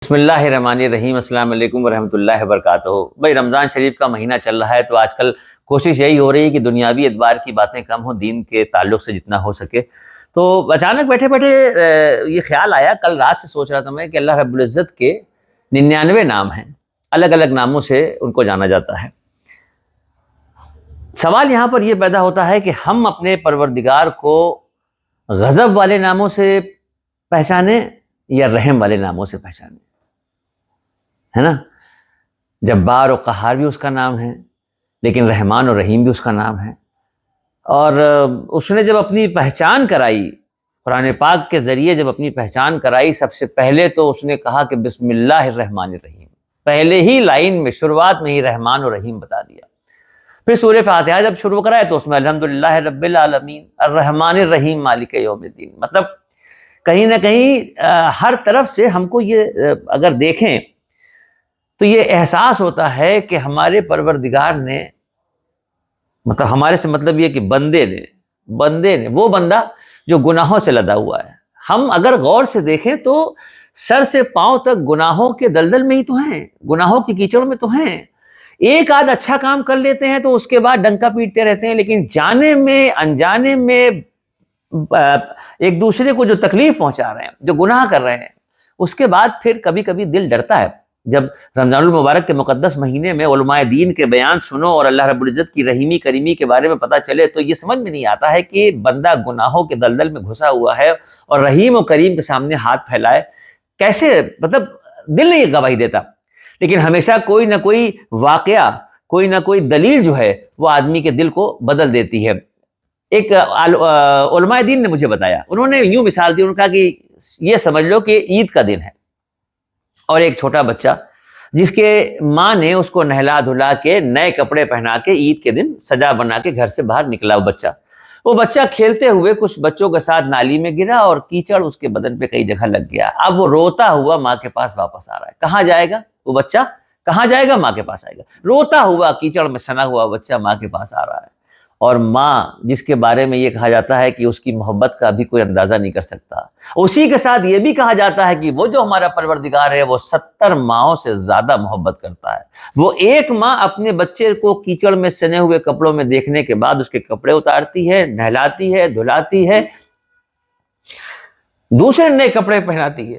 بسم اللہ الرحمن الرحیم۔ السلام علیکم ورحمۃ اللہ وبرکاتہ۔ بھائی رمضان شریف کا مہینہ چل رہا ہے تو آج کل کوشش یہی ہو رہی ہے کہ دنیاوی اعتبار کی باتیں کم ہوں، دین کے تعلق سے جتنا ہو سکے۔ تو اچانک بیٹھے بیٹھے یہ خیال آیا، کل رات سے سوچ رہا تھا میں کہ اللہ رب العزت کے 99 نام ہیں، الگ الگ ناموں سے ان کو جانا جاتا ہے۔ سوال یہاں پر یہ پیدا ہوتا ہے کہ ہم اپنے پروردگار کو غضب والے ناموں سے پہچانیں یا رحم والے ناموں سے پہچانیں، ہے نا؟ جبار و قہار بھی اس کا نام ہے، لیکن رحمان و رحیم بھی اس کا نام ہے۔ اور اس نے جب اپنی پہچان کرائی، قرآن پاک کے ذریعے جب اپنی پہچان کرائی، سب سے پہلے تو اس نے کہا کہ بسم اللہ الرحمن الرحیم، پہلے ہی لائن میں شروعات میں ہی رحمان و رحیم بتا دیا۔ پھر سورہ فاتحہ جب شروع کرائے تو اس میں الحمدللہ رب العالمین الرحمن الرحیم مالک یوم الدین۔ مطلب کہیں نہ کہیں ہر طرف سے ہم کو یہ اگر دیکھیں تو یہ احساس ہوتا ہے کہ ہمارے پروردگار نے، مطلب ہمارے سے مطلب یہ کہ بندے نے وہ بندہ جو گناہوں سے لدا ہوا ہے، ہم اگر غور سے دیکھیں تو سر سے پاؤں تک گناہوں کے دلدل میں ہی تو ہیں، گناہوں کی کیچڑ میں تو ہیں۔ ایک آدھ اچھا کام کر لیتے ہیں تو اس کے بعد ڈنکا پیٹتے رہتے ہیں، لیکن جانے میں انجانے میں ایک دوسرے کو جو تکلیف پہنچا رہے ہیں، جو گناہ کر رہے ہیں، اس کے بعد پھر کبھی کبھی دل ڈرتا ہے۔ جب رمضان المبارک کے مقدس مہینے میں علماء دین کے بیان سنو اور اللہ رب العزت کی رحیمی کریمی کے بارے میں پتہ چلے تو یہ سمجھ میں نہیں آتا ہے کہ بندہ گناہوں کے دلدل میں گھسا ہوا ہے اور رحیم و کریم کے سامنے ہاتھ پھیلائے کیسے، مطلب دل نہیں گواہی دیتا۔ لیکن ہمیشہ کوئی نہ کوئی واقعہ، کوئی نہ کوئی دلیل جو ہے وہ آدمی کے دل کو بدل دیتی ہے۔ ایک علماء دین نے مجھے بتایا، انہوں نے یوں مثال دی، انہوں نے کہا کہ یہ سمجھ لو کہ عید کا دن ہے اور ایک چھوٹا بچہ جس کے ماں نے اس کو نہلا دھلا کے نئے کپڑے پہنا کے عید کے دن سجا بنا کے گھر سے باہر نکلا وہ بچہ کھیلتے ہوئے کچھ بچوں کے ساتھ نالی میں گرا اور کیچڑ اس کے بدن پہ کئی جگہ لگ گیا۔ اب وہ روتا ہوا ماں کے پاس واپس آ رہا ہے۔ کہاں جائے گا وہ بچہ؟ کہاں جائے گا؟ ماں کے پاس آئے گا۔ روتا ہوا کیچڑ میں سنا ہوا بچہ ماں کے پاس آ رہا ہے، اور ماں جس کے بارے میں یہ کہا جاتا ہے کہ اس کی محبت کا بھی کوئی اندازہ نہیں کر سکتا، اسی کے ساتھ یہ بھی کہا جاتا ہے کہ وہ جو ہمارا پروردگار ہے وہ 70 ماؤں سے زیادہ محبت کرتا ہے۔ وہ ایک ماں اپنے بچے کو کیچڑ میں سنے ہوئے کپڑوں میں دیکھنے کے بعد اس کے کپڑے اتارتی ہے، نہلاتی ہے، دھلاتی ہے، دوسرے نئے کپڑے پہناتی ہے،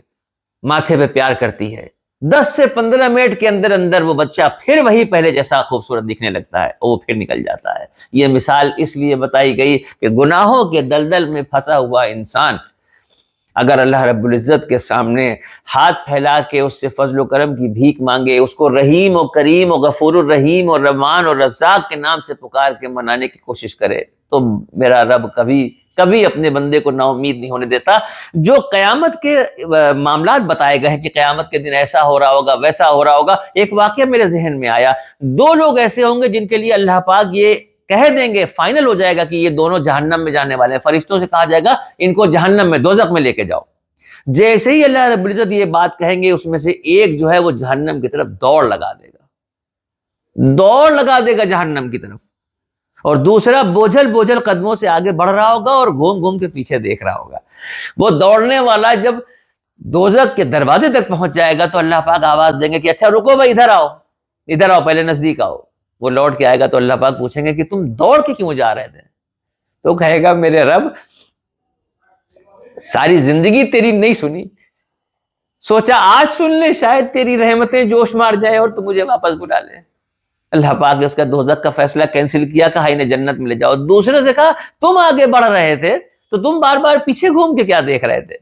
ماتھے پہ پیار کرتی ہے۔ 10 سے 15 منٹ کے اندر اندر وہ بچہ پھر وہی پہلے جیسا خوبصورت دکھنے لگتا ہے، وہ پھر نکل جاتا ہے۔ یہ مثال اس لیے بتائی گئی کہ گناہوں کے دلدل میں پھنسا ہوا انسان اگر اللہ رب العزت کے سامنے ہاتھ پھیلا کے اس سے فضل و کرم کی بھیک مانگے، اس کو رحیم و کریم و غفور الرحیم اور رحمان اور رزاق کے نام سے پکار کے منانے کی کوشش کرے تو میرا رب کبھی اپنے بندے کو نا امید نہیں ہونے دیتا۔ جو قیامت کے معاملات بتائے گئے ہیں کہ قیامت کے دن ایسا ہو رہا ہوگا، ویسا ہو رہا ہوگا، ایک واقعہ میرے ذہن میں آیا۔ 2 لوگ ایسے ہوں گے جن کے لیے اللہ پاک یہ کہہ دیں گے، فائنل ہو جائے گا کہ یہ دونوں جہنم میں جانے والے ہیں، فرشتوں سے کہا جائے گا ان کو جہنم میں، دوزخ میں لے کے جاؤ۔ جیسے ہی اللہ رب العزت یہ بات کہیں گے، اس میں سے ایک جو ہے وہ جہنم کی طرف دوڑ لگا دے گا جہنم کی طرف، اور دوسرا بوجھل قدموں سے آگے بڑھ رہا ہوگا اور گھوم کے پیچھے دیکھ رہا ہوگا۔ وہ دوڑنے والا جب دوزخ کے دروازے تک پہنچ جائے گا تو اللہ پاک آواز دیں گے کہ اچھا رکو بھائی، ادھر آؤ، پہلے نزدیک آؤ۔ وہ لوٹ کے آئے گا تو اللہ پاک پوچھیں گے کہ تم دوڑ کے کیوں جا رہے تھے؟ تو کہے گا میرے رب ساری زندگی تیری نہیں سنی، سوچا آج سن لے، شاید تیری رحمتیں جوش مار جائے اور تو مجھے واپس بلا لے۔ اللہ پاک نے اس کا دوزخ کا فیصلہ کینسل کیا، کہا انہیں جنت میں لے جاؤ۔ دوسرے سے کہا تم آگے بڑھ رہے تھے تو تم بار بار پیچھے گھوم کے کیا دیکھ رہے تھے؟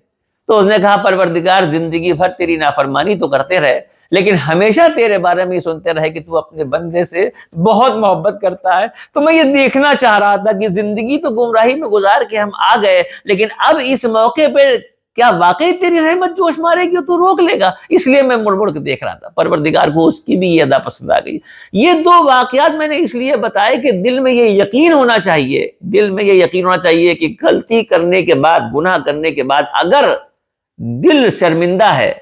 تو اس نے کہا پروردگار زندگی بھر تیری نافرمانی تو کرتے رہے، لیکن ہمیشہ تیرے بارے میں یہ سنتے رہے کہ تو اپنے بندے سے بہت محبت کرتا ہے۔ تو میں یہ دیکھنا چاہ رہا تھا کہ زندگی تو گمراہی میں گزار کے ہم آ گئے، لیکن اب اس موقع پہ کیا واقعی تیری رحمت جوش مارے گی تو روک لے گا؟ اس لیے میں مڑ کے دیکھ رہا تھا۔ پروردگار کو اس کی بھی یہ ادا پسند آ گئی۔ یہ 2 واقعات میں نے اس لیے بتائے کہ دل میں یہ یقین ہونا چاہیے کہ غلطی کرنے کے بعد، گناہ کرنے کے بعد اگر دل شرمندہ ہے،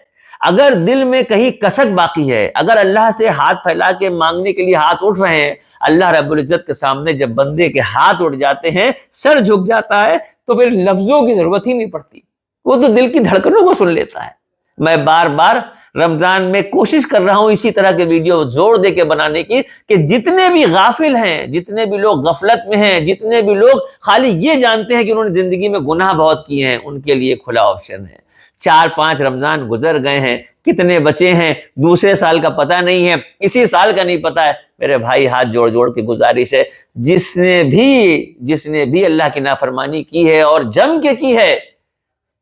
اگر دل میں کہیں کسک باقی ہے، اگر اللہ سے ہاتھ پھیلا کے مانگنے کے لیے ہاتھ اٹھ رہے ہیں، اللہ رب العزت کے سامنے جب بندے کے ہاتھ اٹھ جاتے ہیں، سر جھک جاتا ہے، تو پھر لفظوں کی ضرورت ہی نہیں پڑتی، وہ تو دل کی دھڑکنوں کو سن لیتا ہے۔ میں بار بار رمضان میں کوشش کر رہا ہوں اسی طرح کے ویڈیو زور دے کے بنانے کی کہ جتنے بھی غافل ہیں، جتنے بھی لوگ غفلت میں ہیں، جتنے بھی لوگ خالی یہ جانتے ہیں کہ انہوں نے زندگی میں گناہ بہت کیے ہیں، ان کے لیے کھلا آپشن ہے۔ 4-5 رمضان گزر گئے ہیں، کتنے بچے ہیں، دوسرے سال کا پتہ نہیں ہے، اسی سال کا نہیں پتہ ہے۔ میرے بھائی ہاتھ جوڑ جوڑ کے گزارش ہے، جس نے بھی اللہ کی نافرمانی کی ہے اور جم کے کی ہے،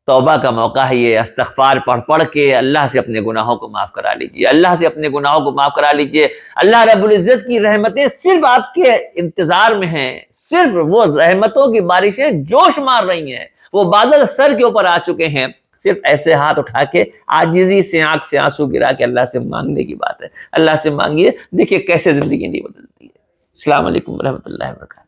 توبہ کا موقع ہے یہ، استغفار پڑھ کے اللہ سے اپنے گناہوں کو معاف کرا لیجئے، اللہ سے اپنے گناہوں کو معاف کرا لیجئے۔ اللہ رب العزت کی رحمتیں صرف آپ کے انتظار میں ہیں، صرف وہ رحمتوں کی بارشیں جوش مار رہی ہیں، وہ بادل سر کے اوپر آ چکے ہیں، صرف ایسے ہاتھ اٹھا کے عاجزی سے آنکھ سے آنسو گرا کے اللہ سے مانگنے کی بات ہے۔ اللہ سے مانگیے، دیکھیے کیسے زندگی نہیں بدلتی ہے۔ السلام علیکم ورحمۃ اللہ وبرکاتہ۔